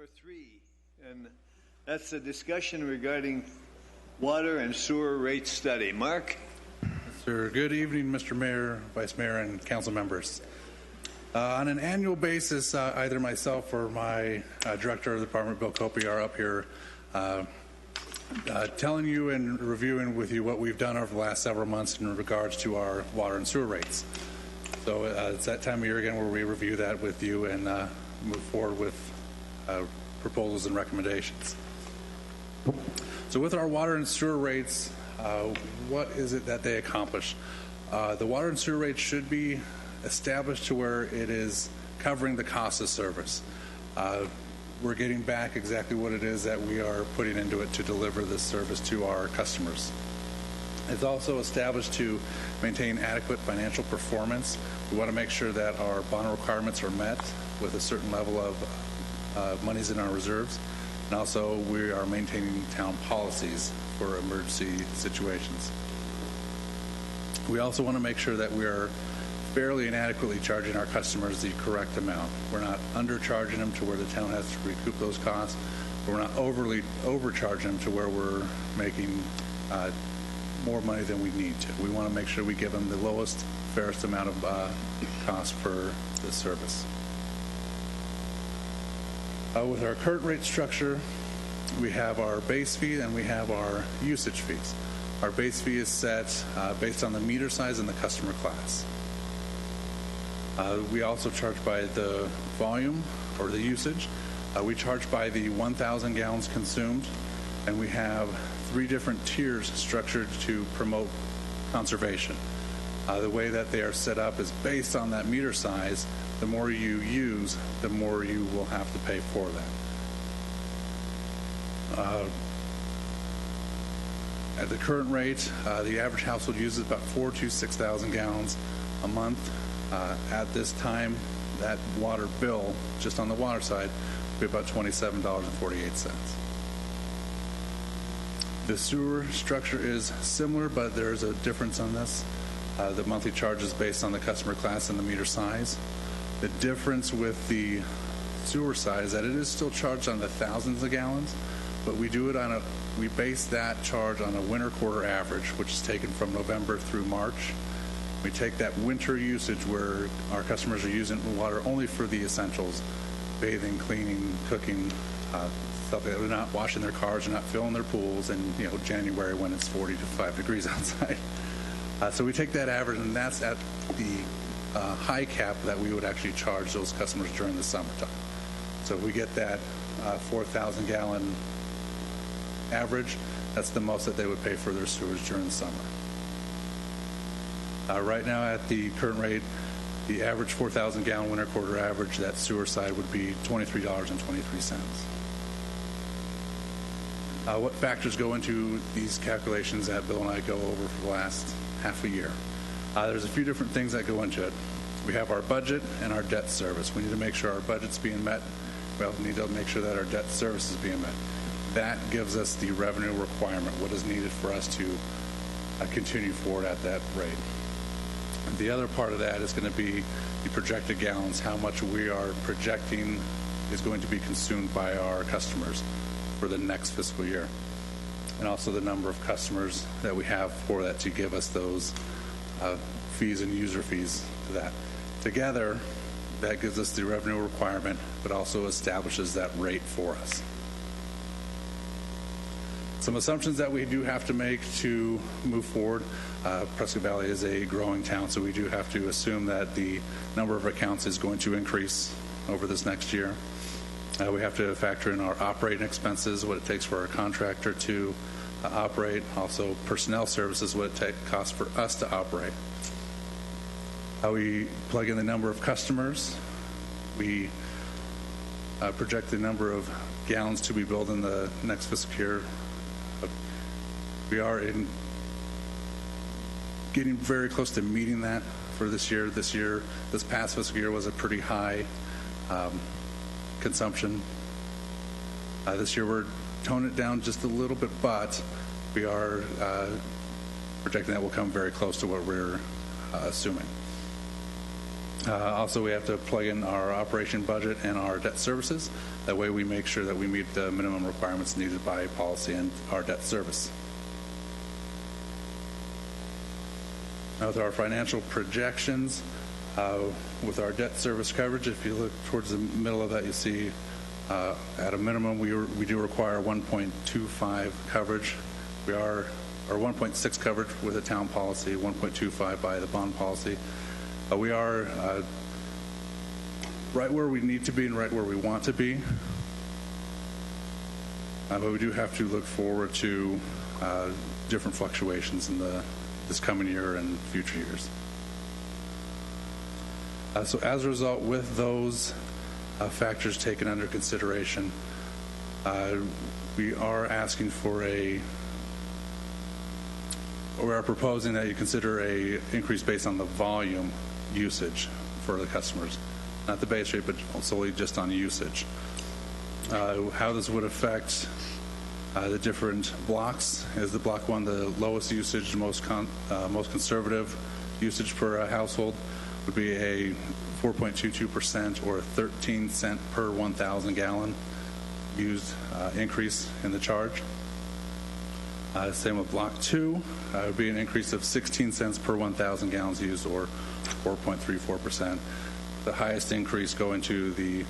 number 3, and that's a discussion regarding water and sewer rate study. Mark? Sir, good evening, Mr. Mayor, Vice Mayor, and council members. On an annual basis, either myself or my director of the department, Bill Copey, are up here telling you and reviewing with you what we've done over the last several months in regards to our water and sewer rates. So it's that time of year again where we review that with you and move forward with proposals and recommendations. So with our water and sewer rates, what is it that they accomplish? The water and sewer rates should be established to where it is covering the cost of service. We're getting back exactly what it is that we are putting into it to deliver this service to our customers. It's also established to maintain adequate financial performance. We want to make sure that our bond requirements are met with a certain level of monies in our reserves. And also we are maintaining town policies for emergency situations. We also want to make sure that we are fairly and adequately charging our customers the correct amount. We're not undercharging them to where the town has to recoup those costs. We're not overly overcharging them to where we're making more money than we need to. We want to make sure we give them the lowest, fairest amount of cost for the service. With our current rate structure, we have our base fee and we have our usage fees. Our base fee is set based on the meter size and the customer class. We also charge by the volume or the usage. We charge by the 1,000 gallons consumed, and we have 3 different tiers structured to promote conservation. The way that they are set up is based on that meter size. The more you use, the more you will have to pay for that. At the current rate, the average household uses about 4,000 to 6,000 gallons a month. At this time, that water bill, just on the water side, would be about $27.48. The sewer structure is similar, but there is a difference on this. The monthly charge is based on the customer class and the meter size. The difference with the sewer side is that it is still charged on the thousands of gallons, but we do it on we base that charge on a winter quarter average, which is taken from November through March. We take that winter usage where our customers are using the water only for the essentials, bathing, cleaning, cooking, stuff like that. They're not washing their cars, they're not filling their pools in January when it's 40 to 5 degrees outside. So we take that average, and that's at the high cap that we would actually charge those customers during the summertime. So if we get that 4,000 gallon average, that's the most that they would pay for their sewage during the summer. Right now at the current rate, the average 4,000 gallon winter quarter average, that sewer side would be $23.23. What factors go into these calculations that Bill and I go over for the last half a year? There's a few different things that go into it. We have our budget and our debt service. We need to make sure our budget's being met. We also need to make sure that our debt service is being met. That gives us the revenue requirement, what is needed for us to continue forward at that rate. The other part of that is going to be the projected gallons, how much we are projecting is going to be consumed by our customers for the next fiscal year. And also the number of customers that we have for that to give us those fees and user fees to that. Together, that gives us the revenue requirement, but also establishes that rate for us. Some assumptions that we do have to make to move forward. Prescott Valley is a growing town, so we do have to assume that the number of accounts is going to increase over this next year. We have to factor in our operating expenses, what it takes for our contractor to operate, also personnel services, what it costs for us to operate. We plug in the number of customers. We project the number of gallons to be billed in the next fiscal year. We are getting very close to meeting that for this year. This past fiscal year was a pretty high consumption. This year we're toning it down just a little bit, but we are projecting that will come very close to what we're assuming. Also, we have to plug in our operation budget and our debt services. That way we make sure that we meet the minimum requirements needed by policy and our debt service. Now, with our financial projections, with our debt service coverage, if you look towards the middle of that, you see at a minimum we do require 1.25 coverage. We are or 1.6 coverage with a town policy, 1.25 by the bond policy. We are right where we need to be and right where we want to be. But we do have to look forward to different fluctuations in this coming year and future years. So as a result, with those factors taken under consideration, we are asking for we are proposing that you consider a increase based on the volume usage for the customers, not the base rate, but solely just on usage. How this would affect the different blocks is the block 1, the lowest usage, most conservative usage per household would be a 4.22% or 13 cent per 1,000 gallon used increase in the charge. Same with block 2, it would be an increase of 16 cents per 1,000 gallons used, or 4.34%. The highest increase going to the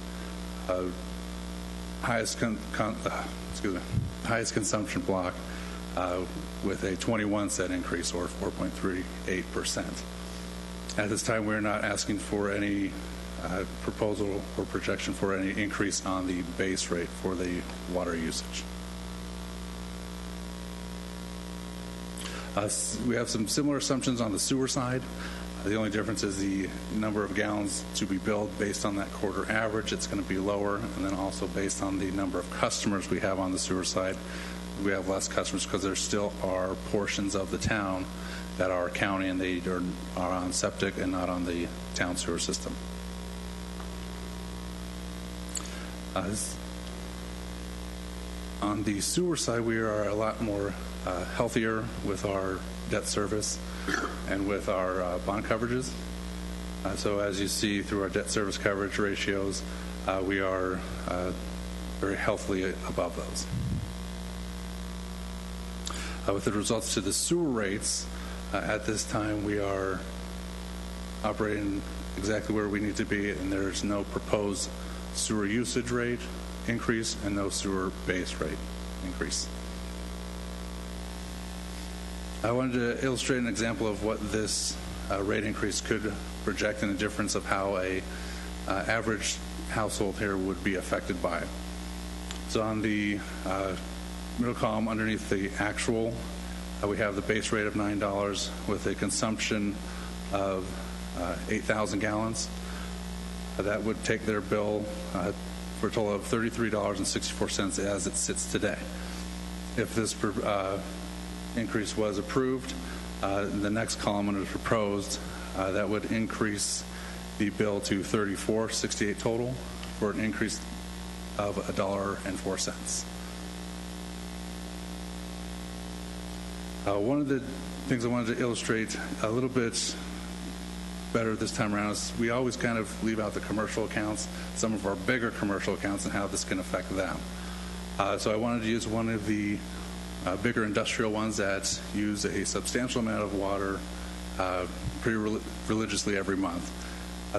highest consumption block with a 21 cent increase, or 4.38%. At this time, we're not asking for any proposal or projection for any increase on the base rate for the water usage. We have some similar assumptions on the sewer side. The only difference is the number of gallons to be billed based on that quarter average. It's going to be lower, and then also based on the number of customers we have on the sewer side, we have less customers because there still are portions of the town that are county and they are on septic and not on the town sewer system. On the sewer side, we are a lot more healthier with our debt service and with our bond coverages. So as you see through our debt service coverage ratios, we are very healthily above those. With the results to the sewer rates, at this time we are operating exactly where we need to be, and there's no proposed sewer usage rate increase and no sewer base rate increase. I wanted to illustrate an example of what this rate increase could project and the difference of how a average household here would be affected by it. So on the middle column underneath the actual, we have the base rate of $9 with a consumption of 8,000 gallons. That would take their bill for a total of $33.64 as it sits today. If this increase was approved, the next column under proposed, that would increase the bill to $34.68 total for an increase of $1.04. One of the things I wanted to illustrate a little bit better this time around is we always kind of leave out the commercial accounts, some of our bigger commercial accounts, and how this can affect them. So I wanted to use one of the bigger industrial ones that use a substantial amount of water pretty religiously every month.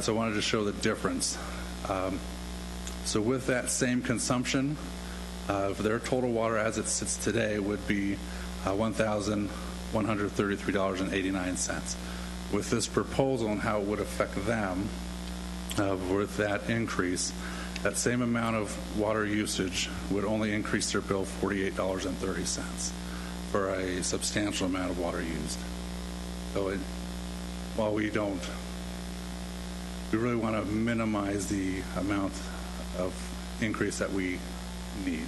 So I wanted to show the difference. So with that same consumption, their total water as it sits today would be $1,133.89. With this proposal and how it would affect them with that increase, that same amount of water usage would only increase their bill $48.30 for a substantial amount of water used. So while we really want to minimize the amount of increase that we need.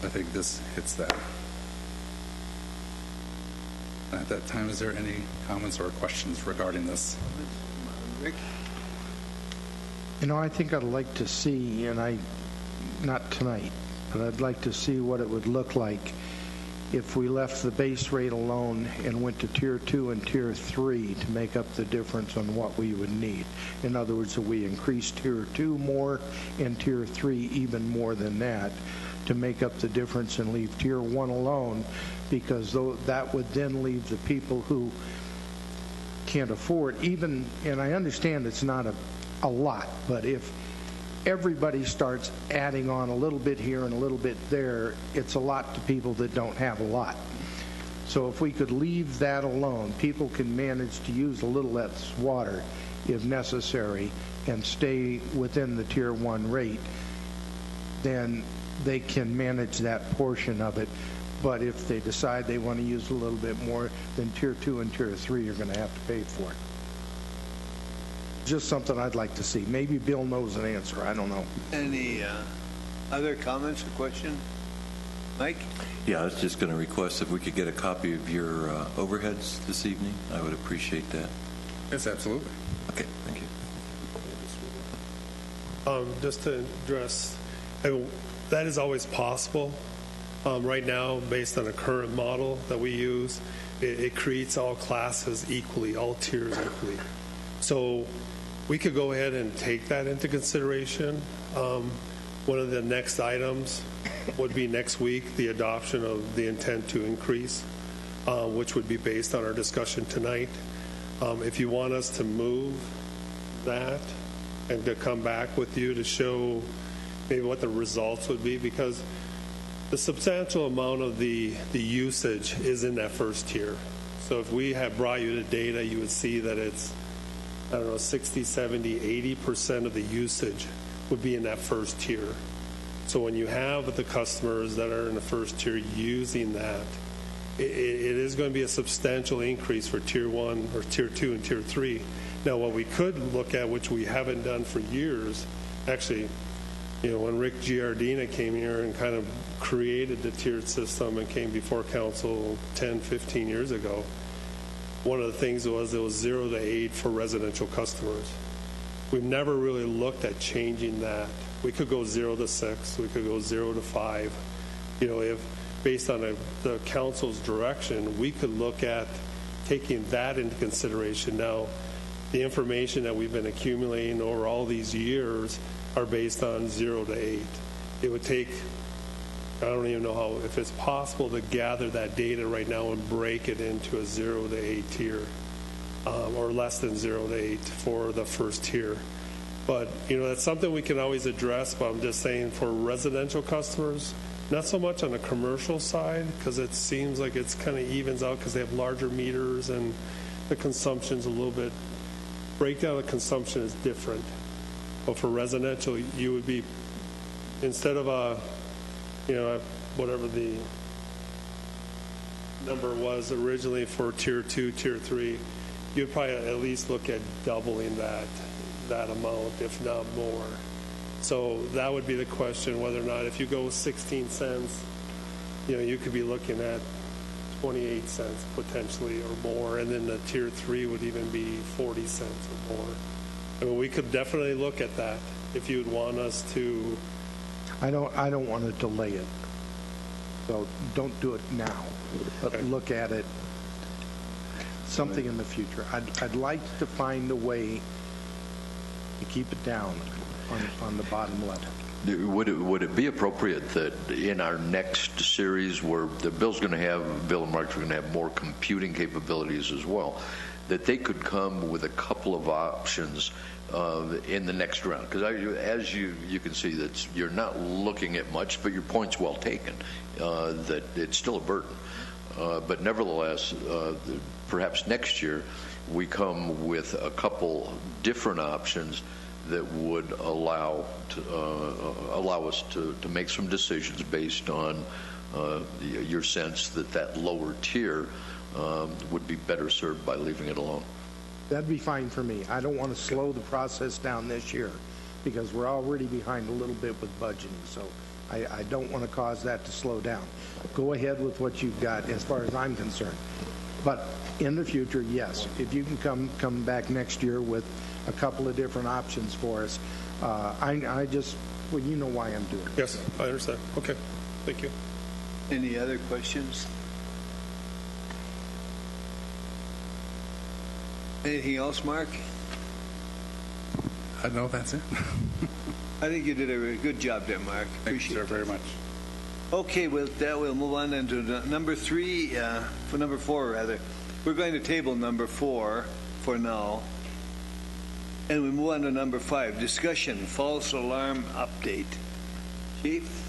I think this hits that. At that time, is there any comments or questions regarding this? Rick? You know, I think I'd like to see, not tonight, but I'd like to see what it would look like if we left the base rate alone and went to Tier 2 and Tier 3 to make up the difference on what we would need. In other words, if we increase Tier 2 more and Tier 3 even more than that to make up the difference and leave Tier 1 alone, because that would then leave the people who can't afford even, and I understand it's not a lot, but if everybody starts adding on a little bit here and a little bit there, it's a lot to people that don't have a lot. So if we could leave that alone, people can manage to use a little less water if necessary and stay within the Tier 1 rate, then they can manage that portion of it. But if they decide they want to use a little bit more, then Tier 2 and Tier 3 are going to have to pay for it. Just something I'd like to see. Maybe Bill knows an answer. I don't know. Any other comments or questions? Mike? Yeah, I was just going to request if we could get a copy of your overheads this evening. I would appreciate that. Yes, absolutely. Okay, thank you. Just to address, that is always possible. Right now, based on the current model that we use, it creates all classes equally, all tiers equally. So we could go ahead and take that into consideration. One of the next items would be next week, the adoption of the intent to increase, which would be based on our discussion tonight. If you want us to move that and to come back with you to show maybe what the results would be, because the substantial amount of the usage is in that first tier. So if we had brought you the data, you would see that it's, I don't know, 60, 70, 80% of the usage would be in that first tier. So when you have the customers that are in the first tier using that, it is going to be a substantial increase for Tier 1 or Tier 2 and Tier 3. Now, what we could look at, which we haven't done for years, actually, when Rick Giardina came here and kind of created the tiered system and came before council 10, 15 years ago, one of the things was it was 0 to 8 for residential customers. We've never really looked at changing that. We could go 0 to 6. We could go 0 to 5. If based on the council's direction, we could look at taking that into consideration. Now, the information that we've been accumulating over all these years are based on 0 to 8. It would take, I don't even know if it's possible to gather that data right now and break it into a 0 to 8 tier, or less than 0 to 8 for the first tier. But, that's something we can always address, but I'm just saying for residential customers, not so much on the commercial side, because it seems like it's kind of evens out because they have larger meters and the consumption's a little bit, breakdown of consumption is different. But for residential, you would be, instead of whatever the number was originally for Tier 2, Tier 3, you'd probably at least look at doubling that amount, if not more. So that would be the question, whether or not if you go 16 cents, you could be looking at 28 cents potentially or more, and then the Tier 3 would even be 40 cents or more. I mean, we could definitely look at that if you'd want us to. I don't want to delay it. So don't do it now, but Okay. look at it something in the future. I'd like to find a way to keep it down on the bottom level. Would it be appropriate that in our next series, where Bill and Mark are going to have more computing capabilities as well, that they could come with a couple of options in the next round? Because as you can see, that you're not looking at much, but your point's well taken, that it's still a burden. But nevertheless, perhaps next year we come with a couple different options that would allow us to make some decisions based on your sense that lower tier would be better served by leaving it alone. That'd be fine for me. I don't want to slow the process down this year because we're already behind a little bit with budgeting. So I don't want to cause that to slow down. Go ahead with what you've got as far as I'm concerned. But in the future, yes, if you can come back next year with a couple of different options for us, you know why I'm doing it. Yes, I understand. Okay, thank you. Any other questions? Anything else, Mark? No, that's it. I think you did a good job there, Mark. Thank you, sir, very much. Okay, with that, we'll move on then to number 4, rather. We're going to table number 4 for now. And we move on to number 5, discussion, false alarm update. Chief?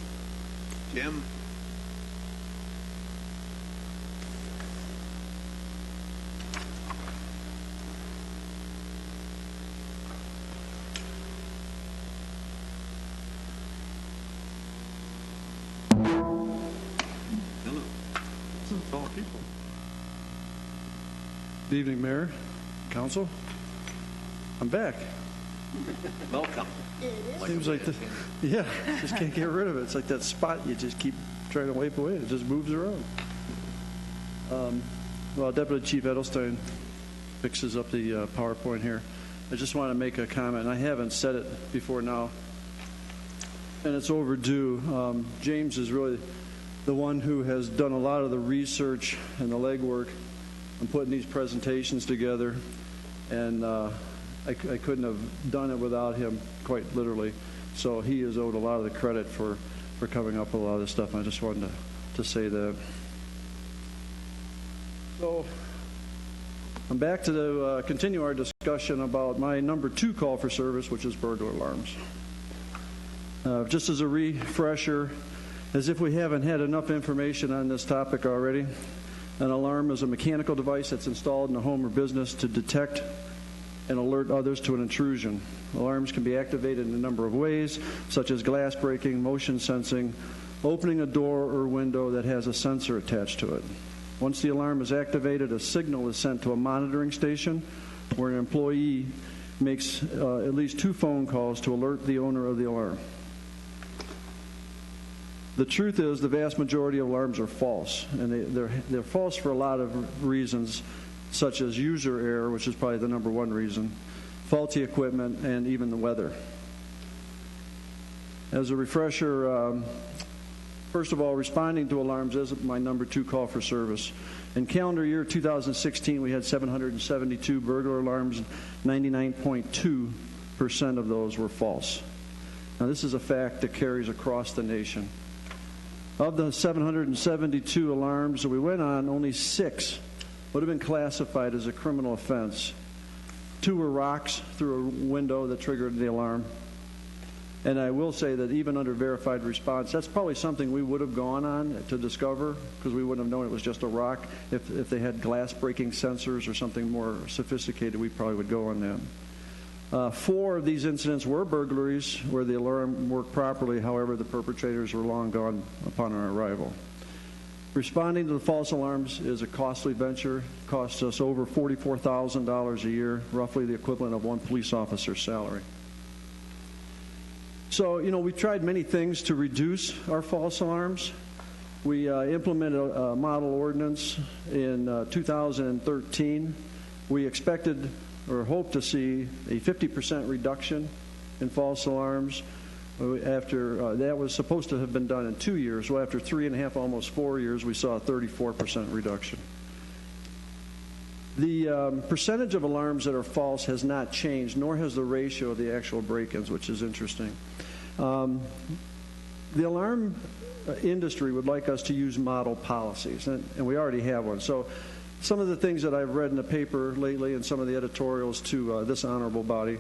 Jim? Good evening, Mayor, Council. I'm back. Welcome. Seems like just can't get rid of it. It's like that spot you just keep trying to wipe away. It just moves around. Well, Deputy Chief Edelstein fixes up the PowerPoint here. I just want to make a comment. I haven't said it before now, and it's overdue. James is really the one who has done a lot of the research and the legwork on putting these presentations together, and I couldn't have done it without him, quite literally. So he is owed a lot of the credit for coming up with a lot of this stuff. I just wanted to say that. So I'm back to continue our discussion about my number 2 call for service, which is burglar alarms. Just as a refresher, as if we haven't had enough information on this topic already, an alarm is a mechanical device that's installed in a home or business to detect and alert others to an intrusion. Alarms can be activated in a number of ways, such as glass breaking, motion sensing, opening a door or window that has a sensor attached to it. Once the alarm is activated, a signal is sent to a monitoring station where an employee makes at least 2 phone calls to alert the owner of the alarm. The truth is the vast majority of alarms are false, and they're false for a lot of reasons, such as user error, which is probably the number 1 reason, faulty equipment, and even the weather. As a refresher, first of all, responding to alarms is my number 2 call for service. In calendar year 2016, we had 772 burglar alarms. 99.2% of those were false. Now, this is a fact that carries across the nation. Of the 772 alarms that we went on, only 6 would have been classified as a criminal offense. 2 were rocks through a window that triggered the alarm. And I will say that even under verified response, that's probably something we would have gone on to discover, because we wouldn't have known it was just a rock. If they had glass-breaking sensors or something more sophisticated, we probably would go on that. 4 of these incidents were burglaries where the alarm worked properly. However, the perpetrators were long gone upon our arrival. Responding to the false alarms is a costly venture. It costs us over $44,000 a year, roughly the equivalent of 1 police officer's salary. So, we tried many things to reduce our false alarms. We implemented a model ordinance in 2013. We expected or hoped to see a 50% reduction in false alarms. After that was supposed to have been done in 2 years. Well, after 3.5, almost 4 years, we saw a 34% reduction. The percentage of alarms that are false has not changed, nor has the ratio of the actual break-ins, which is interesting. The alarm industry would like us to use model policies, and we already have one. So some of the things that I've read in the paper lately and some of the editorials to this honorable body,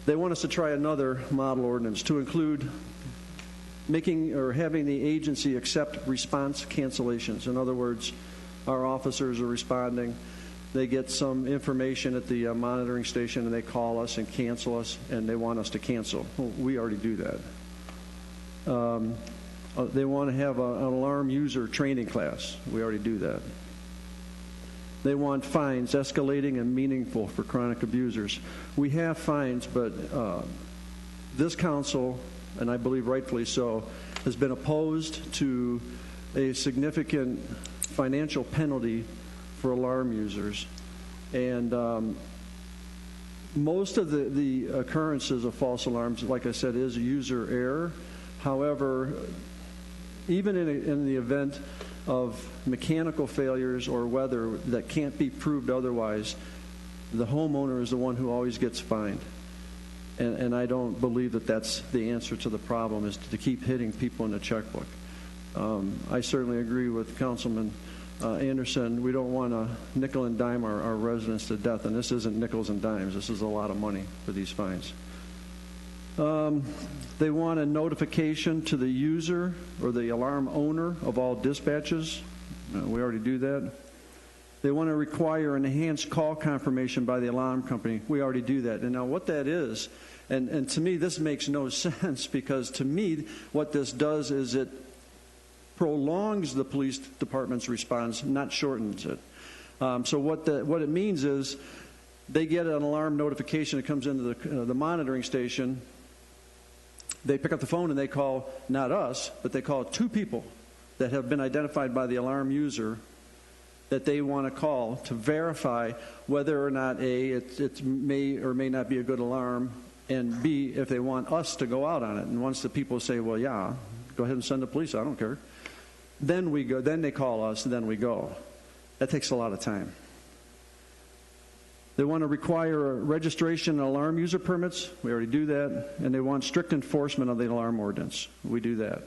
they want us to try another model ordinance to include making or having the agency accept response cancellations. In other words, our officers are responding, they get some information at the monitoring station, and they call us and cancel us, and they want us to cancel. Well, we already do that. They want to have an alarm user training class. We already do that. They want fines escalating and meaningful for chronic abusers. We have fines, but this council, and I believe rightfully so, has been opposed to a significant financial penalty for alarm users. And most of the occurrences of false alarms, like I said, is user error. However, even in the event of mechanical failures or weather that can't be proved otherwise, the homeowner is the one who always gets fined. And I don't believe that that's the answer to the problem, is to keep hitting people in the checkbook. I certainly agree with Councilman Anderson. We don't want to nickel and dime our residents to death, and this isn't nickels and dimes. This is a lot of money for these fines. They want a notification to the user or the alarm owner of all dispatches. We already do that. They want to require an enhanced call confirmation by the alarm company. We already do that. And now what that is, and to me this makes no sense, because to me what this does is it prolongs the police department's response, not shortens it. So what it means is they get an alarm notification that comes into the monitoring station. They pick up the phone and they call, not us, but they call 2 people that have been identified by the alarm user that they want to call to verify whether or not A, it may or may not be a good alarm, and B, if they want us to go out on it. And once the people say, well, yeah, go ahead and send the police, I don't care, then we go. Then they call us, and then we go. That takes a lot of time. They want to require registration and alarm user permits. We already do that. And they want strict enforcement of the alarm ordinance. We do that.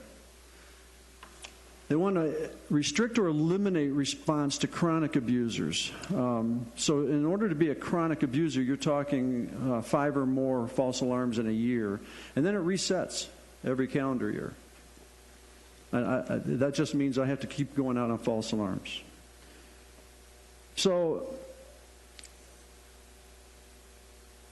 They want to restrict or eliminate response to chronic abusers. So in order to be a chronic abuser, you're talking 5 or more false alarms in a year. And then it resets every calendar year. That just means I have to keep going out on false alarms. So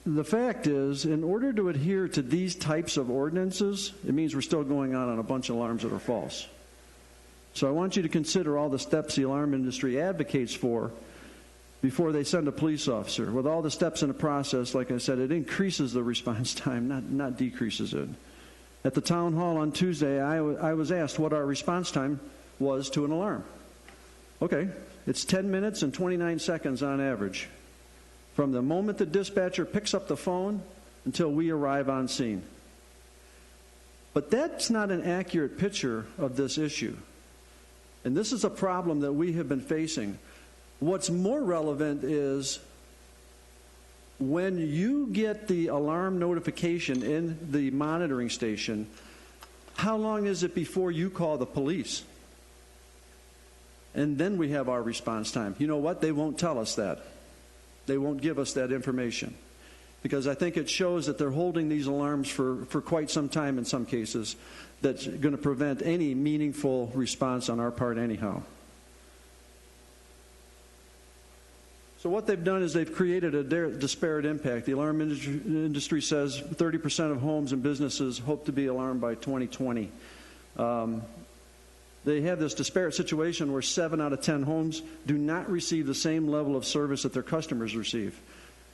the fact is, in order to adhere to these types of ordinances, it means we're still going out on a bunch of alarms that are false. So I want you to consider all the steps the alarm industry advocates for before they send a police officer. With all the steps in the process, like I said, it increases the response time, not decreases it. At the town hall on Tuesday, I was asked what our response time was to an alarm. Okay, it's 10 minutes and 29 seconds on average, from the moment the dispatcher picks up the phone until we arrive on scene. But that's not an accurate picture of this issue. And this is a problem that we have been facing. What's more relevant is when you get the alarm notification in the monitoring station, how long is it before you call the police? And then we have our response time. You know what? They won't tell us that. They won't give us that information, because I think it shows that they're holding these alarms for quite some time in some cases. That's going to prevent any meaningful response on our part anyhow. So what they've done is they've created a disparate impact. The alarm industry says 30% of homes and businesses hope to be alarmed by 2020. They have this disparate situation where 7 out of 10 homes do not receive the same level of service that their customers receive.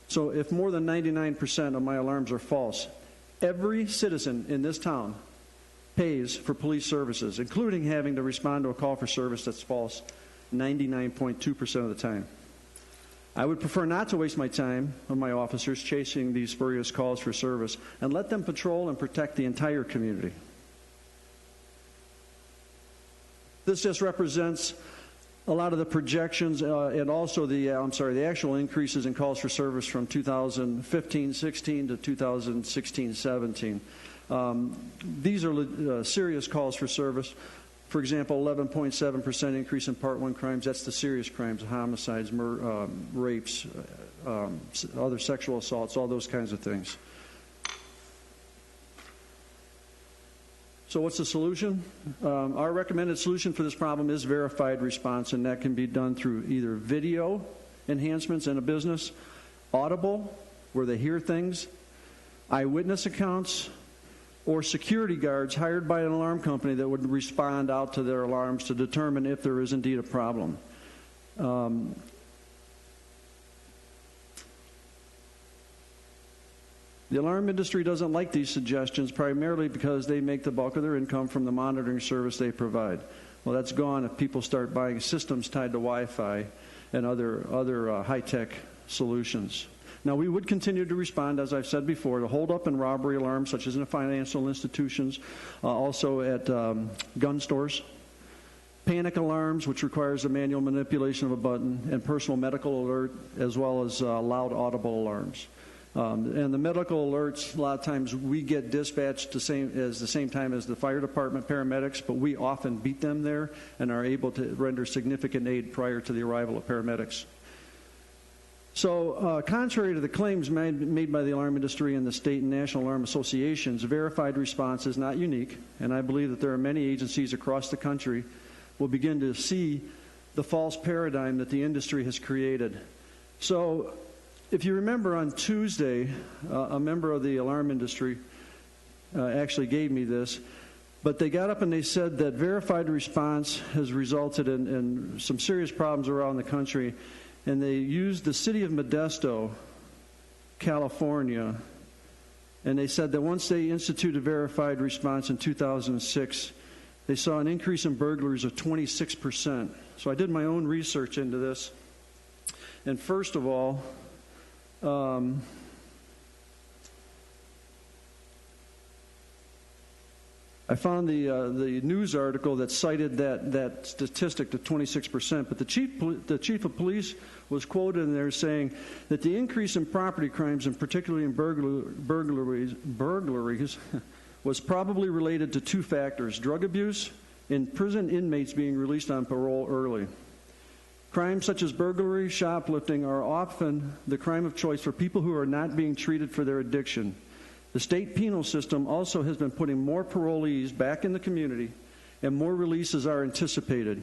So if more than 99% of my alarms are false, every citizen in this town pays for police services, including having to respond to a call for service that's false 99.2% of the time. I would prefer not to waste my time on my officers chasing these spurious calls for service and let them patrol and protect the entire community. This just represents a lot of the projections and also the actual increases in calls for service from 2015-16 to 2016-17. These are serious calls for service. For example, 11.7% increase in Part 1 crimes. That's the serious crimes, homicides, rapes, other sexual assaults, all those kinds of things. So what's the solution? Our recommended solution for this problem is verified response, and that can be done through either video enhancements in a business, audible, where they hear things, eyewitness accounts, or security guards hired by an alarm company that would respond out to their alarms to determine if there is indeed a problem. The alarm industry doesn't like these suggestions, primarily because they make the bulk of their income from the monitoring service they provide. Well, that's gone if people start buying systems tied to Wi-Fi and other high-tech solutions. Now, we would continue to respond, as I've said before, to hold-up and robbery alarms, such as in financial institutions, also at gun stores. panic alarms, which requires the manual manipulation of a button, and personal medical alert, as well as loud audible alarms. And the medical alerts, a lot of times we get dispatched the same time as the fire department paramedics, but we often beat them there and are able to render significant aid prior to the arrival of paramedics. So, contrary to the claims made by the alarm industry and the state and national alarm associations, verified response is not unique, and I believe that there are many agencies across the country will begin to see the false paradigm that the industry has created. So, if you remember on Tuesday, a member of the alarm industry actually gave me this, but they got up and they said that verified response has resulted in some serious problems around the country, and they used the city of Modesto, California, and they said that once they instituted verified response in 2006, they saw an increase in burglaries of 26%. So I did my own research into this. And first of all, I found the news article that cited that statistic to 26%, but the chief of police was quoted in there saying that the increase in property crimes, and particularly in burglaries, was probably related to two factors: drug abuse and prison inmates being released on parole early. Crimes such as burglary, shoplifting are often the crime of choice for people who are not being treated for their addiction. The state penal system also has been putting more parolees back in the community, and more releases are anticipated.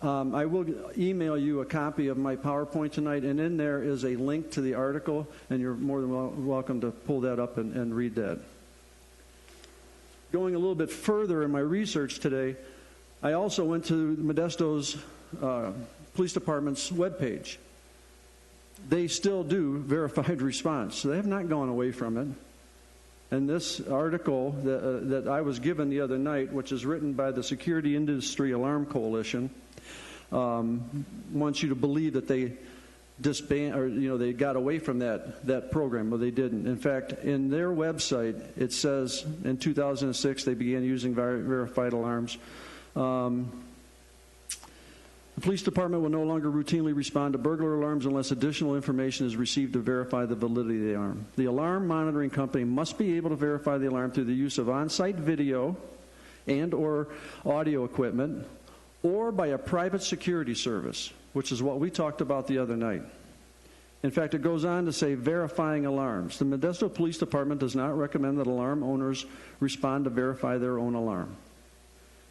I will email you a copy of my PowerPoint tonight, and in there is a link to the article, and you're more than welcome to pull that up and read that. Going a little bit further in my research today, I also went to Modesto's police department's webpage. They still do verified response, so they have not gone away from it. And this article that I was given the other night, which is written by the Security Industry Alarm Coalition, wants you to believe that they disband, or they got away from that program. Well, they didn't. In fact, in their website, it says in 2006 they began using verified alarms. The police department will no longer routinely respond to burglar alarms unless additional information is received to verify the validity of the alarm. The alarm monitoring company must be able to verify the alarm through the use of on-site video and or audio equipment, or by a private security service, which is what we talked about the other night. In fact, it goes on to say verifying alarms. The Modesto Police Department does not recommend that alarm owners respond to verify their own alarm.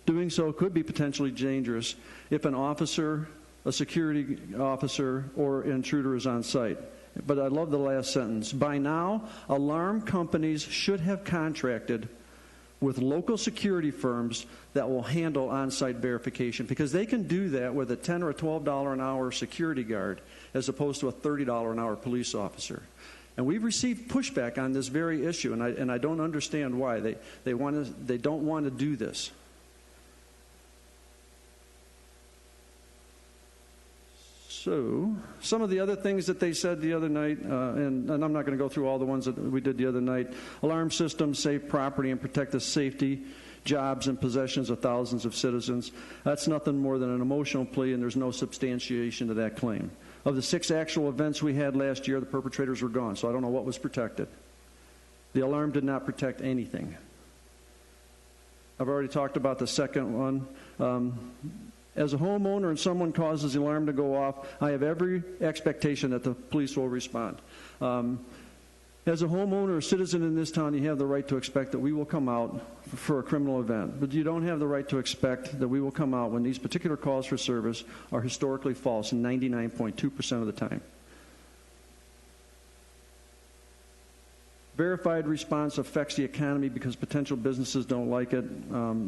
Doing so could be potentially dangerous if an officer, a security officer, or intruder is on site. But I love the last sentence. By now, alarm companies should have contracted with local security firms that will handle on-site verification, because they can do that with a $10 or a $12 an hour security guard as opposed to a $30 an hour police officer. And we've received pushback on this very issue, and I don't understand why. They don't want to do this. So, some of the other things that they said the other night, and I'm not going to go through all the ones that we did the other night. Alarm systems save property and protect the safety, jobs, and possessions of thousands of citizens. That's nothing more than an emotional plea, and there's no substantiation to that claim. Of the 6 actual events we had last year, the perpetrators were gone, so I don't know what was protected. The alarm did not protect anything. I've already talked about the second one. As a homeowner and someone causes the alarm to go off, I have every expectation that the police will respond. As a homeowner or citizen in this town, you have the right to expect that we will come out for a criminal event. But you don't have the right to expect that we will come out when these particular calls for service are historically false 99.2% of the time. Verified response affects the economy because potential businesses don't like it.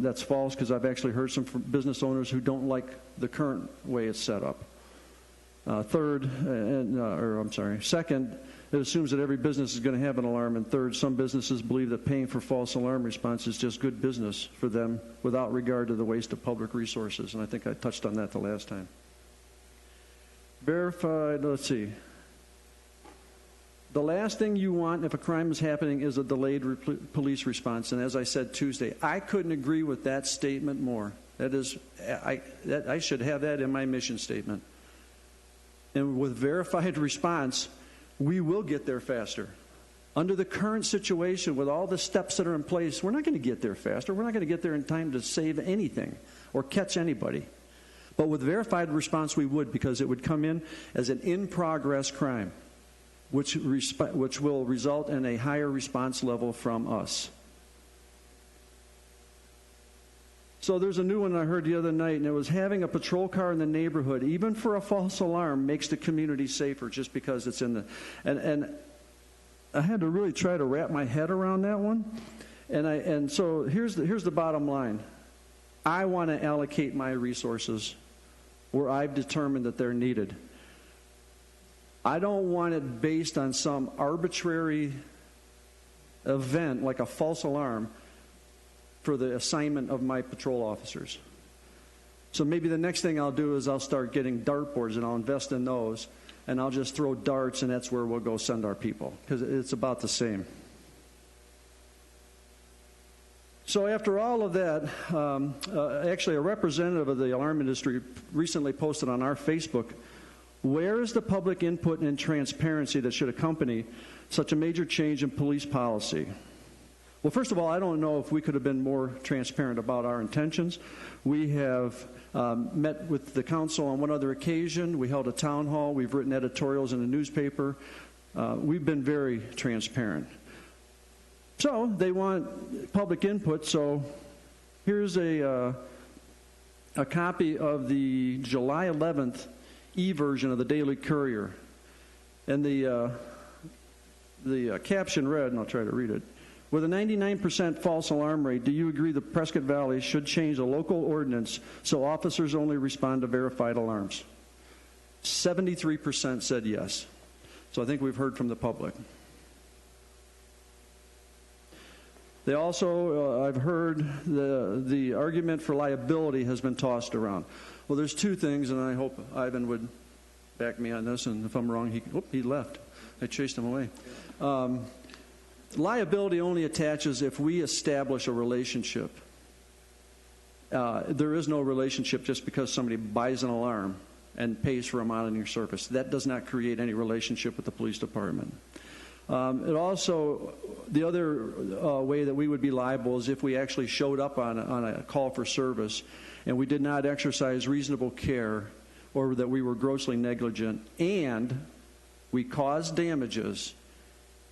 That's false, because I've actually heard some from business owners who don't like the current way it's set up. Second, it assumes that every business is going to have an alarm. And third, some businesses believe that paying for false alarm response is just good business for them without regard to the waste of public resources. And I think I touched on that the last time. Verified, let's see. The last thing you want if a crime is happening is a delayed police response. And as I said Tuesday, I couldn't agree with that statement more. I should have that in my mission statement. And with verified response, we will get there faster. Under the current situation, with all the steps that are in place, we're not going to get there faster. We're not going to get there in time to save anything or catch anybody. But with verified response, we would, because it would come in as an in-progress crime, which will result in a higher response level from us. So there's a new one I heard the other night, and it was having a patrol car in the neighborhood, even for a false alarm, makes the community safer just because it's in the... And I had to really try to wrap my head around that one. And so here's the bottom line. I want to allocate my resources where I've determined that they're needed. I don't want it based on some arbitrary event like a false alarm for the assignment of my patrol officers. So maybe the next thing I'll do is I'll start getting dartboards, and I'll invest in those, and I'll just throw darts, and that's where we'll go send our people, because it's about the same. So after all of that, actually a representative of the alarm industry recently posted on our Facebook, where is the public input and transparency that should accompany such a major change in police policy? Well, first of all, I don't know if we could have been more transparent about our intentions. We have met with the council on one other occasion. We held a town hall. We've written editorials in the newspaper. We've been very transparent. So they want public input. So here's a copy of the July 11th e-version of the Daily Courier. And the caption read, and I'll try to read it. With a 99% false alarm rate, do you agree the Prescott Valley should change a local ordinance so officers only respond to verified alarms? 73% said yes. So I think we've heard from the public. They also, I've heard the argument for liability has been tossed around. Well, there's two things, and I hope Ivan would back me on this, and if I'm wrong, he left. I chased him away. Liability only attaches if we establish a relationship. There is no relationship just because somebody buys an alarm and pays for a monitoring service. That does not create any relationship with the police department. It also, the other way that we would be liable is if we actually showed up on a call for service and we did not exercise reasonable care, or that we were grossly negligent, and we caused damages,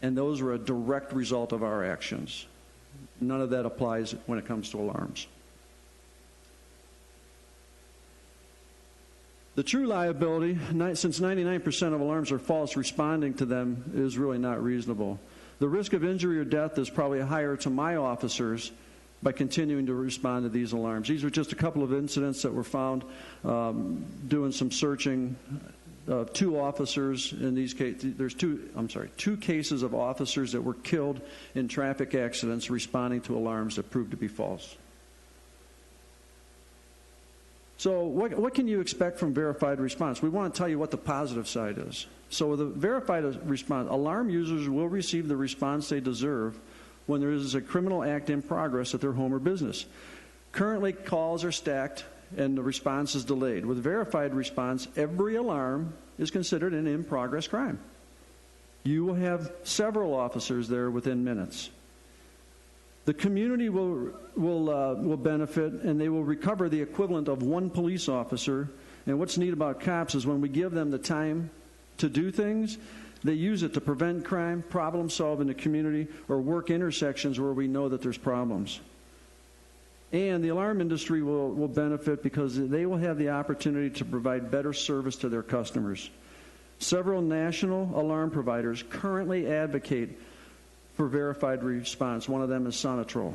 and those were a direct result of our actions. None of that applies when it comes to alarms. The true liability, since 99% of alarms are false, responding to them is really not reasonable. The risk of injury or death is probably higher to my officers by continuing to respond to these alarms. These are just a couple of incidents that were found doing some searching. Two officers in these cases, there's two cases of officers that were killed in traffic accidents responding to alarms that proved to be false. So what can you expect from verified response? We want to tell you what the positive side is. So with a verified response, alarm users will receive the response they deserve when there is a criminal act in progress at their home or business. Currently, calls are stacked and the response is delayed. With verified response, every alarm is considered an in-progress crime. You will have several officers there within minutes. The community will benefit, and they will recover the equivalent of one police officer. And what's neat about cops is when we give them the time to do things, they use it to prevent crime, problem solve in the community, or work intersections where we know that there's problems. And the alarm industry will benefit because they will have the opportunity to provide better service to their customers. Several national alarm providers currently advocate for verified response. One of them is Sonatrol.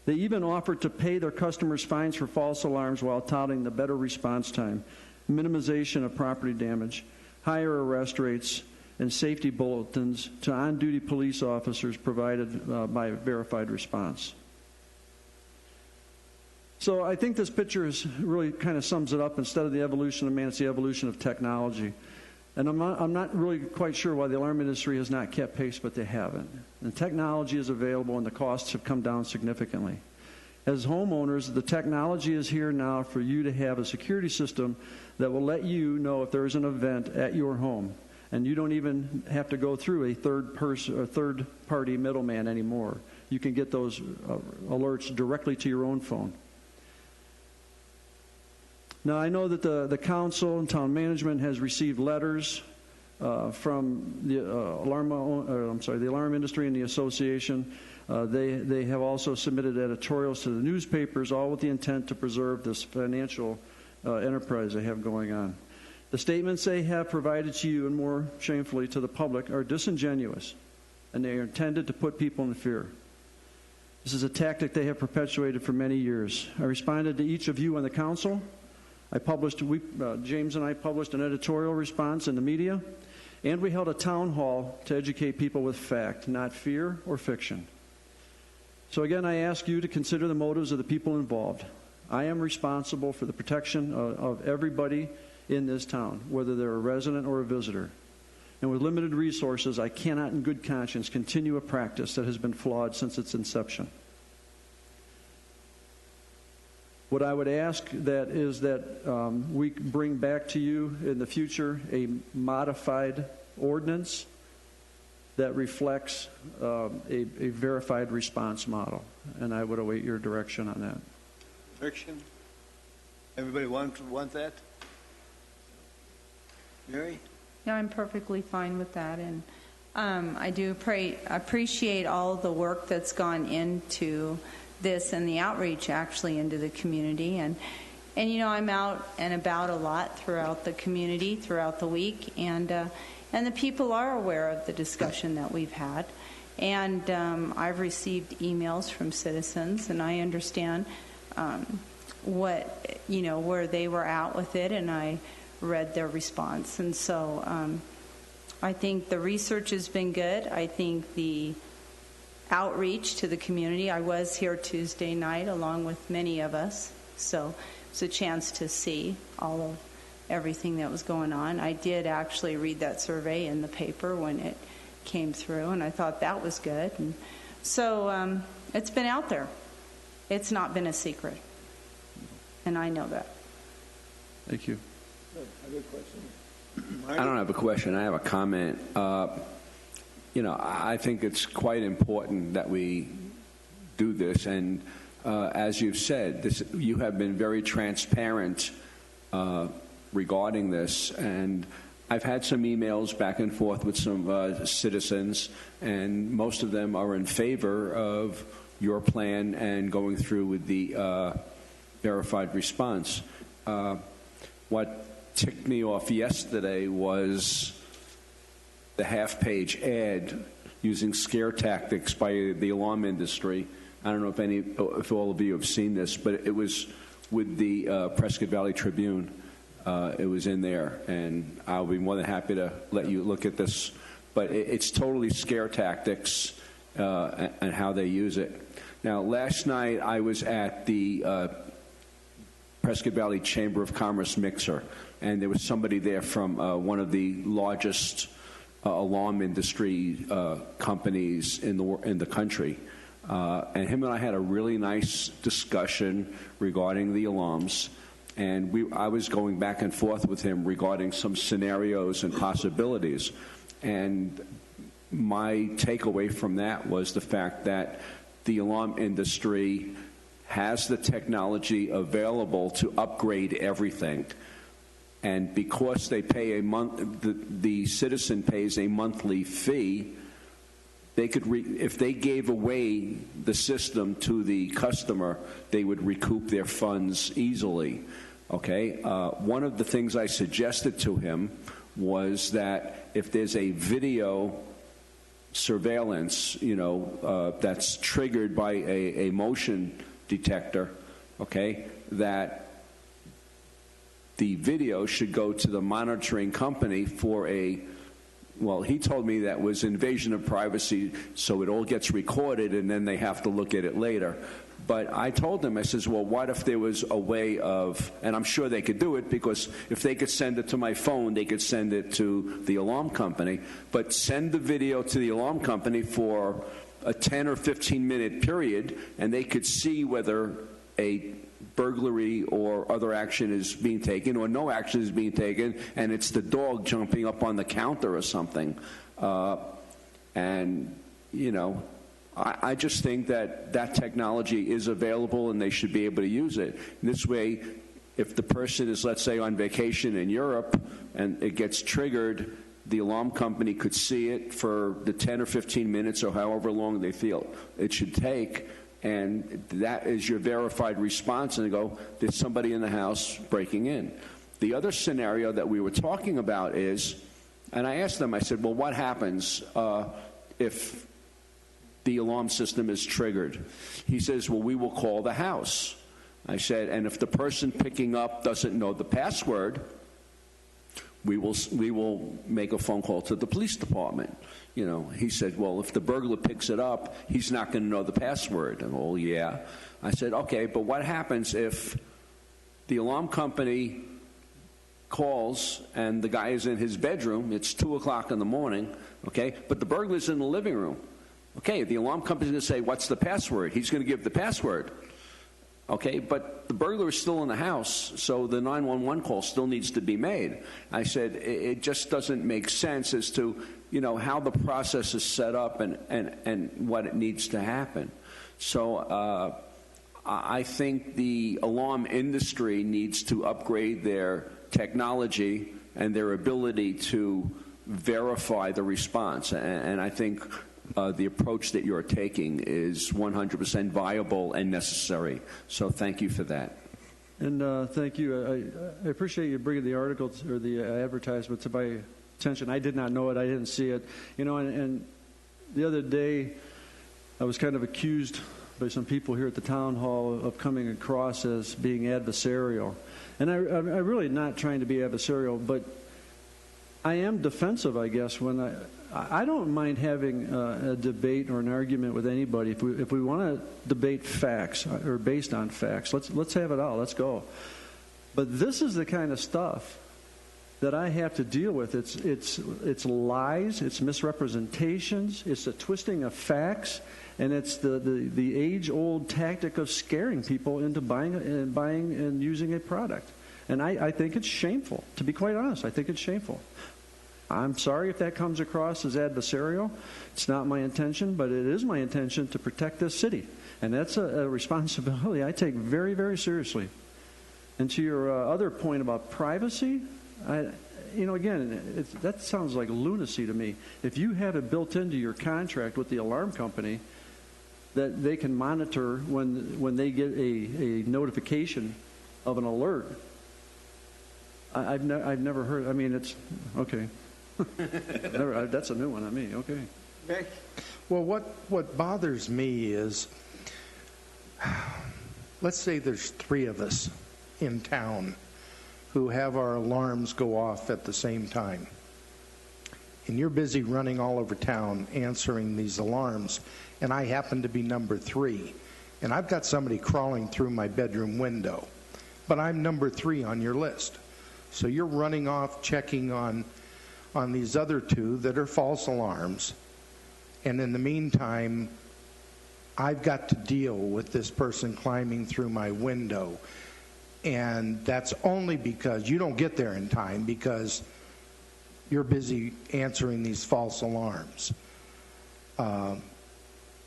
They even offer to pay their customers fines for false alarms while touting the better response time, minimization of property damage, higher arrest rates, and safety bulletins to on-duty police officers provided by verified response. So I think this picture really kind of sums it up. Instead of the evolution of man, it's the evolution of technology. And I'm not really quite sure why the alarm industry has not kept pace, but they haven't. And technology is available, and the costs have come down significantly. As homeowners, the technology is here now for you to have a security system that will let you know if there is an event at your home. And you don't even have to go through a third-party middleman anymore. You can get those alerts directly to your own phone. Now, I know that the council and town management has received letters from the the alarm industry and the association. They have also submitted editorials to the newspapers, all with the intent to preserve this financial enterprise they have going on. The statements they have provided to you, and more shamefully to the public, are disingenuous, and they are intended to put people in fear. This is a tactic they have perpetuated for many years. I responded to each of you on the council. James and I published an editorial response in the media, and we held a town hall to educate people with fact, not fear or fiction. So again, I ask you to consider the motives of the people involved. I am responsible for the protection of everybody in this town, whether they're a resident or a visitor. And with limited resources, I cannot in good conscience continue a practice that has been flawed since its inception. What I would ask is that we bring back to you in the future a modified ordinance that reflects a verified response model. And I would await your direction on that. Direction? Everybody want that? Mary? Yeah, I'm perfectly fine with that, and I do appreciate all the work that's gone into this and the outreach actually into the community, and I'm out and about a lot throughout the community throughout the week, and the people are aware of the discussion that we've had, and I've received emails from citizens, and I understand where they were at with it, and I read their response. And so I think the research has been good. I think the outreach to the community, I was here Tuesday night along with many of us, so it's a chance to see all of everything that was going on. I did actually read that survey in the paper when it came through, and I thought that was good. And so it's been out there. It's not been a secret, and I know that. Thank you. I don't have a question. I have a comment. I think it's quite important that we do this. And as you've said, you have been very transparent regarding this. And I've had some emails back and forth with some citizens, and most of them are in favor of your plan and going through with the verified response. What ticked me off yesterday was the half-page ad using scare tactics by the alarm industry. I don't know if all of you have seen this, but it was with the Prescott Valley Tribune. It was in there, and I'll be more than happy to let you look at this. But it's totally scare tactics and how they use it. Now, last night I was at the Prescott Valley Chamber of Commerce mixer, and there was somebody there from one of the largest alarm industry companies in the country, and him and I had a really nice discussion regarding the alarms, and I was going back and forth with him regarding some scenarios and possibilities, and my takeaway from that was the fact that the alarm industry has the technology available to upgrade everything. And because they pay the citizen pays a monthly fee, they could, if they gave away the system to the customer, they would recoup their funds easily. Okay. One of the things I suggested to him was that if there's a video surveillance, that's triggered by a motion detector, okay, that the video should go to the monitoring company for he told me that was invasion of privacy, so it all gets recorded and then they have to look at it later. But I told them, I says, well, what if there was a way of, and I'm sure they could do it, because if they could send it to my phone, they could send it to the alarm company, but send the video to the alarm company for a 10 or 15-minute period, and they could see whether a burglary or other action is being taken or no action is being taken, and it's the dog jumping up on the counter or something. And, you know, I just think that that technology is available and they should be able to use it. This way, if the person is, let's say, on vacation in Europe and it gets triggered, the alarm company could see it for the 10 or 15 minutes or however long they feel it should take, and that is your verified response, and they go, there's somebody in the house breaking in. The other scenario that we were talking about is, and I asked them, I said, well, what happens if the alarm system is triggered? He says, well, we will call the house. I said, and if the person picking up doesn't know the password, we will make a phone call to the police department. You know, he said, well, if the burglar picks it up, he's not going to know the password. And, oh, yeah. I said, okay, but what happens if the alarm company calls and the guy is in his bedroom, it's 2 o'clock in the morning, okay, but the burglar's in the living room? Okay, the alarm company's going to say, what's the password? He's going to give the password. Okay, but the burglar is still in the house, so the 911 call still needs to be made. I said, it just doesn't make sense as to, you know, how the process is set up and what it needs to happen. So I think the alarm industry needs to upgrade their technology and their ability to verify the response. And I think the approach that you're taking is 100% viable and necessary. So thank you for that. And thank you. I appreciate you bringing the article or the advertisement to my attention. I did not know it. I didn't see it. You know, and the other day I was kind of accused by some people here at the town hall of coming across as being adversarial. And I'm really not trying to be adversarial, but I am defensive, I guess, when I don't mind having a debate or an argument with anybody. If we want to debate facts or based on facts, let's have it out. Let's go. But this is the kind of stuff that I have to deal with. It's lies, it's misrepresentations, it's the twisting of facts, and it's the age-old tactic of scaring people into buying and using a product. And I think it's shameful. To be quite honest, I think it's shameful. I'm sorry if that comes across as adversarial. It's not my intention, but it is my intention to protect this city. And that's a responsibility I take very, very seriously. And to your other point about privacy, again, that sounds like lunacy to me. If you have it built into your contract with the alarm company that they can monitor when they get a notification of an alert, I've never heard. I mean, it's okay. That's a new one on me. Okay. Well, what bothers me is, let's say there's 3 of us in town who have our alarms go off at the same time. And you're busy running all over town answering these alarms, and I happen to be number 3. And I've got somebody crawling through my bedroom window, but I'm number 3 on your list. So you're running off checking on these other 2 that are false alarms. And in the meantime, I've got to deal with this person climbing through my window. And that's only because you don't get there in time because you're busy answering these false alarms.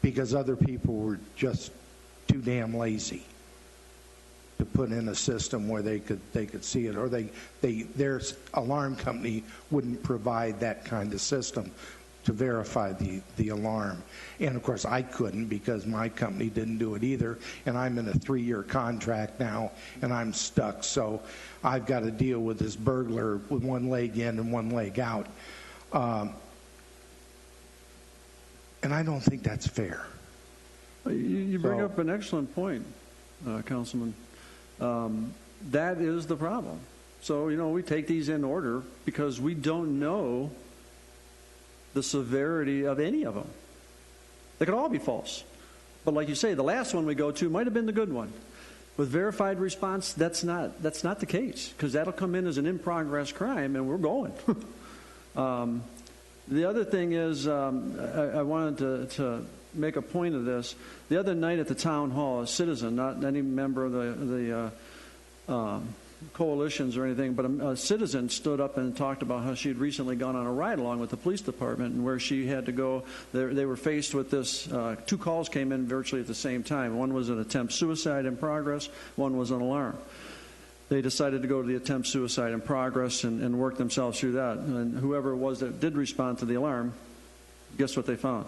Because other people were just too damn lazy to put in a system where they could see it, or their alarm company wouldn't provide that kind of system to verify the alarm. And of course I couldn't because my company didn't do it either, and I'm in a 3-year contract now and I'm stuck. So I've got to deal with this burglar with one leg in and one leg out. And I don't think that's fair. You bring up an excellent point, Councilman. That is the problem. So, we take these in order because we don't know the severity of any of them. They could all be false. But like you say, the last one we go to might have been the good one. With verified response, that's not the case, because that'll come in as an in-progress crime, and we're going. The other thing is, I wanted to make a point of this. The other night at the town hall, a citizen, not any member of the coalitions or anything, but a citizen stood up and talked about how she had recently gone on a ride-along with the police department, and where she had to go, they were faced with this. 2 calls came in virtually at the same time. One was an attempt suicide in progress, one was an alarm. They decided to go to the attempt suicide in progress and work themselves through that. And whoever it was that did respond to the alarm, guess what they found?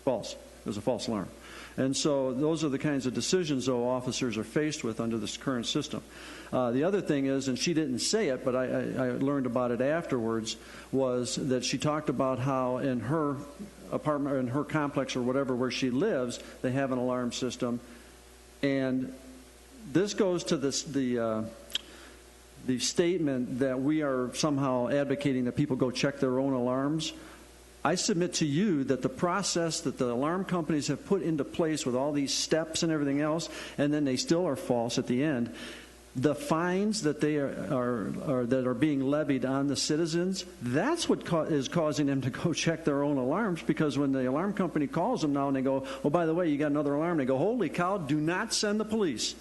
False. It was a false alarm. And so those are the kinds of decisions, though, officers are faced with under this current system. The other thing is, and she didn't say it, but I learned about it afterwards, was that she talked about how in her apartment, or in her complex or whatever where she lives, they have an alarm system. And this goes to the statement that we are somehow advocating that people go check their own alarms. I submit to you that the process that the alarm companies have put into place with all these steps and everything else, and then they still are false at the end, the fines that they are being levied on the citizens, that's what is causing them to go check their own alarms, because when the alarm company calls them now and they go, oh, by the way, you got another alarm, they go, holy cow, do not send the police.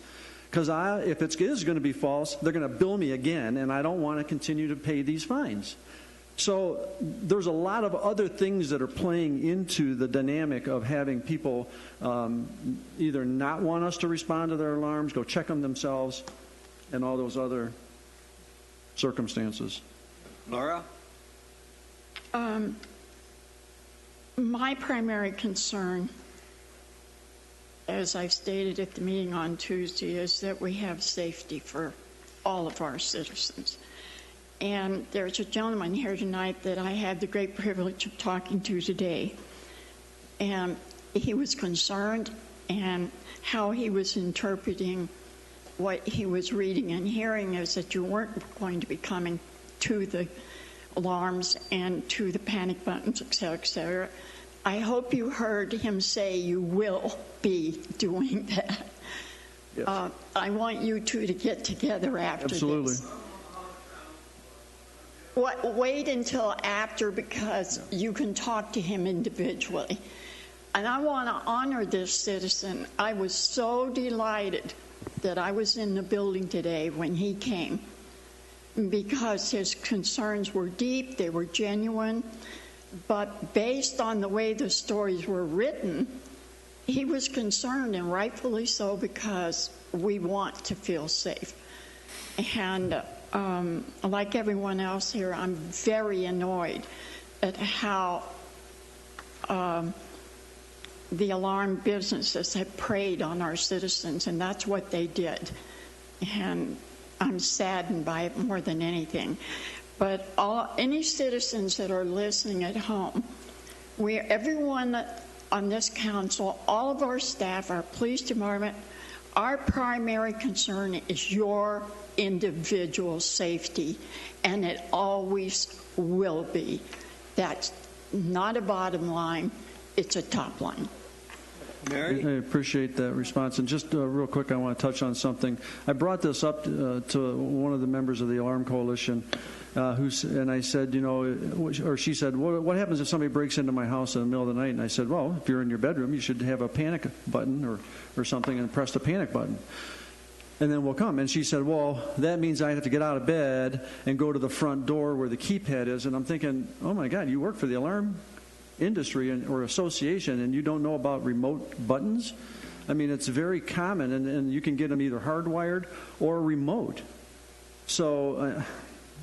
Because if it is going to be false, they're going to bill me again, and I don't want to continue to pay these fines. So there's a lot of other things that are playing into the dynamic of having people either not want us to respond to their alarms, go check them themselves, and all those other circumstances. Laura? My primary concern, as I've stated at the meeting on Tuesday, is that we have safety for all of our citizens. And there's a gentleman here tonight that I had the great privilege of talking to today. And he was concerned and how he was interpreting what he was reading and hearing is that you weren't going to be coming to the alarms and to the panic buttons, et cetera, et cetera. I hope you heard him say you will be doing that. Yes. I want you two to get together after Absolutely. This. Wait until after, because you can talk to him individually. And I want to honor this citizen. I was so delighted that I was in the building today when he came, because his concerns were deep, they were genuine, but based on the way the stories were written, he was concerned, and rightfully so, because we want to feel safe. And like everyone else here, I'm very annoyed at how the alarm businesses have preyed on our citizens, and that's what they did. And I'm saddened by it more than anything. But any citizens that are listening at home, everyone on this council, all of our staff, our police department, our primary concern is your individual safety, and it always will be. That's not a bottom line, it's a top line. Mary? I appreciate that response. And just real quick, I want to touch on something. I brought this up to one of the members of the Alarm Coalition, and I said, or she said, what happens if somebody breaks into my house in the middle of the night? And I said, well, if you're in your bedroom, you should have a panic button or something and press the panic button. And then we'll come. And she said, well, that means I have to get out of bed and go to the front door where the keypad is. And I'm thinking, oh, my God, you work for the alarm industry or association and you don't know about remote buttons? I mean, it's very common, and you can get them either hardwired or remote. So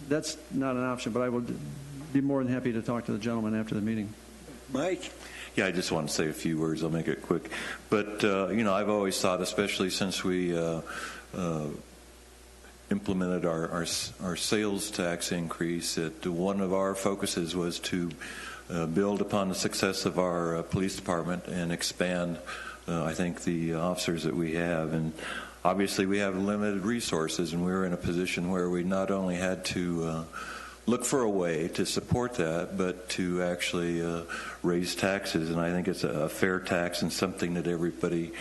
that's not an option, but I would be more than happy to talk to the gentleman after the meeting. Mike? Yeah, I just want to say a few words. I'll make it quick. But, I've always thought, especially since we implemented our sales tax increase, that one of our focuses was to build upon the success of our police department and expand, I think, the officers that we have. And obviously we have limited resources, and we were in a position where we not only had to look for a way to support that, but to actually raise taxes. And I think it's a fair tax and something that everybody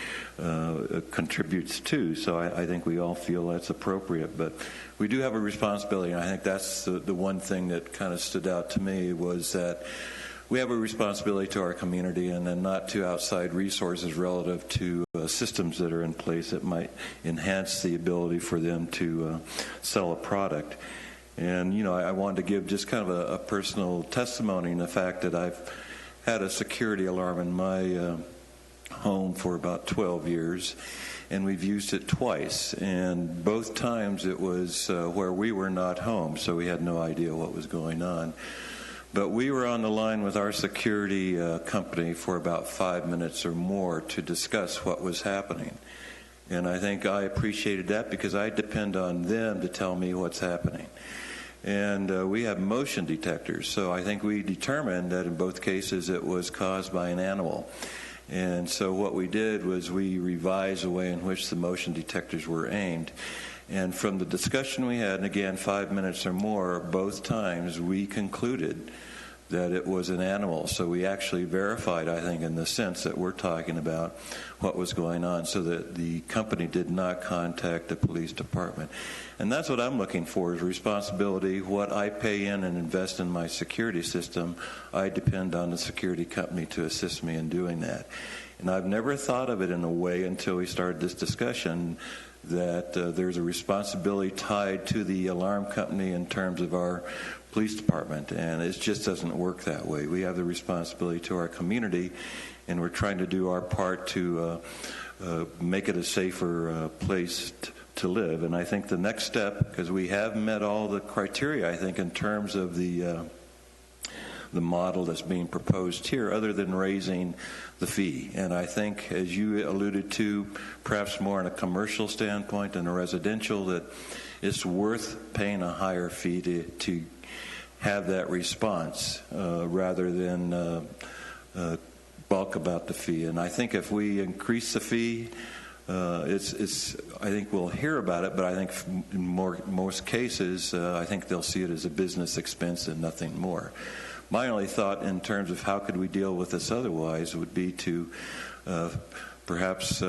contributes to. So I think we all feel that's appropriate. But we do have a responsibility, and I think that's the one thing that kind of stood out to me was that we have a responsibility to our community and then not to outside resources relative to systems that are in place that might enhance the ability for them to sell a product. And, you know, I wanted to give just kind of a personal testimony in the fact that I've had a security alarm in my home for about 12 years, and we've used it twice. And both times it was where we were not home, so we had no idea what was going on. But we were on the line with our security company for about 5 minutes or more to discuss what was happening. And I think I appreciated that because I depend on them to tell me what's happening. And we have motion detectors, so I think we determined that in both cases it was caused by an animal. And so what we did was we revised the way in which the motion detectors were aimed. And from the discussion we had, and again 5 minutes or more, both times we concluded that it was an animal. So we actually verified, I think, in the sense that we're talking about what was going on, so that the company did not contact the police department. And that's what I'm looking for, is responsibility. What I pay in and invest in my security system, I depend on the security company to assist me in doing that. And I've never thought of it in a way until we started this discussion that there's a responsibility tied to the alarm company in terms of our police department, and it just doesn't work that way. We have the responsibility to our community, and we're trying to do our part to make it a safer place to live. And I think the next step, because we have met all the criteria, I think, in terms of the model that's being proposed here, other than raising the fee. And I think, as you alluded to, perhaps more on a commercial standpoint than a residential, that it's worth paying a higher fee to have that response rather than bulk about the fee. And I think if we increase the fee, I think we'll hear about it, but I think in most cases, I think they'll see it as a business expense and nothing more. My only thought in terms of how could we deal with this otherwise would be to perhaps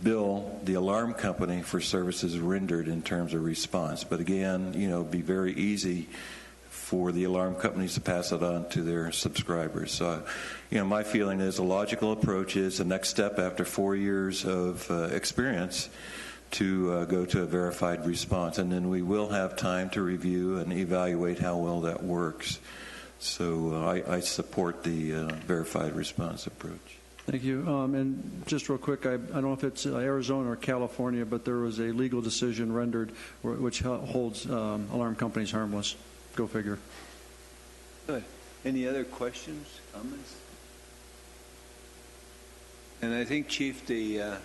bill the alarm company for services rendered in terms of response. But again, it'd be very easy for the alarm companies to pass it on to their subscribers. So, my feeling is a logical approach is the next step after 4 years of experience to go to a verified response, and then we will have time to review and evaluate how well that works. So I support the verified response approach. Thank you. And just real quick, I don't know if it's Arizona or California, but there was a legal decision rendered which holds alarm companies harmless. Go figure. Good. Any other questions, comments? And I think, Chief, the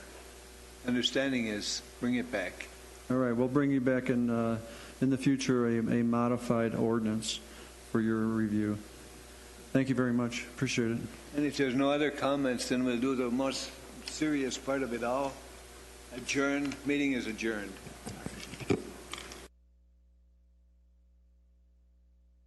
understanding is bring it back. All right, we'll bring you back in the future a modified ordinance for your review. Thank you very much. Appreciate it. And if there's no other comments, then we'll do the most serious part of it all. Adjourn. Meeting is adjourned.